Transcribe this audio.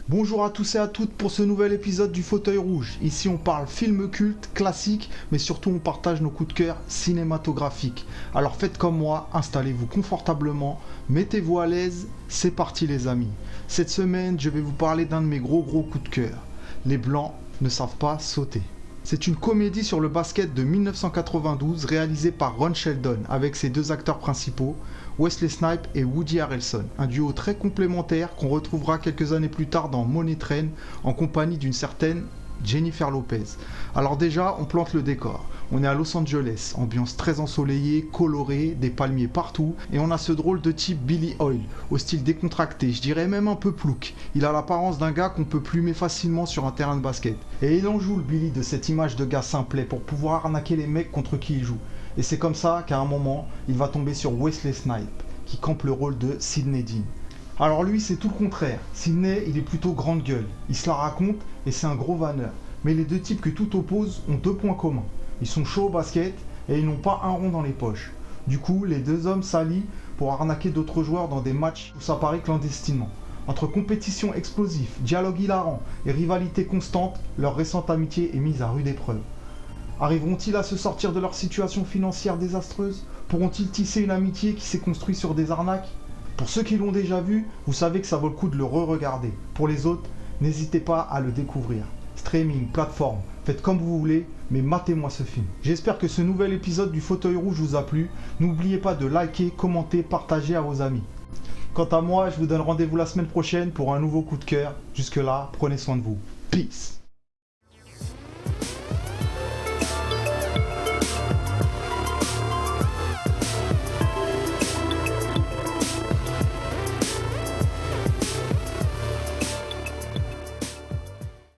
Bonjour à tous et à toutes pour ce nouvel épisode du Fauteuil Rouge. Ici on parle film culte, classique, mais surtout on partage nos coups de cœur cinématographiques. Alors faites comme moi, installez-vous confortablement, mettez-vous à l'aise, c'est parti les amis. Cette semaine je vais vous parler d'un de mes gros coups de cœur. Les Blancs ne savent pas sauter. C'est une comédie sur le basket de 1992 réalisée par Ron Sheldon avec ses deux acteurs principaux, Wesley Snipes et Woody Harrelson. Un duo très complémentaire qu'on retrouvera quelques années plus tard dans Money Train en compagnie d'une certaine Jennifer Lopez. Alors déjà, on plante le décor. On est à Los Angeles, ambiance très ensoleillée, colorée, des palmiers partout, et on a ce drôle de type Billy Hoyle, au style décontracté, je dirais même un peu plouc. Il a l'apparence d'un gars qu'on peut plumer facilement sur un terrain de basket. Et il en joue le Billy de cette image de gars simplet pour pouvoir arnaquer les mecs contre qui il joue. Et c'est comme ça qu'à un moment, il va tomber sur Wesley Snipes, qui campe le rôle de Sidney Dean. Alors lui, c'est tout le contraire. Sidney, il est plutôt grande gueule. Il se la raconte et c'est un gros vanneur. Mais les deux types que tout oppose ont deux points communs. Ils sont chauds au basket et ils n'ont pas un rond dans les poches. Du coup, les deux hommes s'allient pour arnaquer d'autres joueurs dans des matchs où ça paraît clandestinement. Entre compétition explosive, dialogue hilarant et rivalité constante, leur récente amitié est mise à rude épreuve. Arriveront-ils à se sortir de leur situation financière désastreuse? Pourront-ils tisser une amitié qui s'est construite sur des arnaques? Pour ceux qui l'ont déjà vu, vous savez que ça vaut le coup de le re-regarder. Pour les autres, n'hésitez pas à le découvrir. Streaming, plateforme, faites comme vous voulez, mais matez-moi ce film. J'espère que ce nouvel épisode du Fauteuil Rouge vous a plu. N'oubliez pas de liker, commenter, partager à vos amis. Quant à moi, je vous donne rendez-vous la semaine prochaine pour un nouveau coup de cœur. Jusque là, prenez soin de vous. Peace.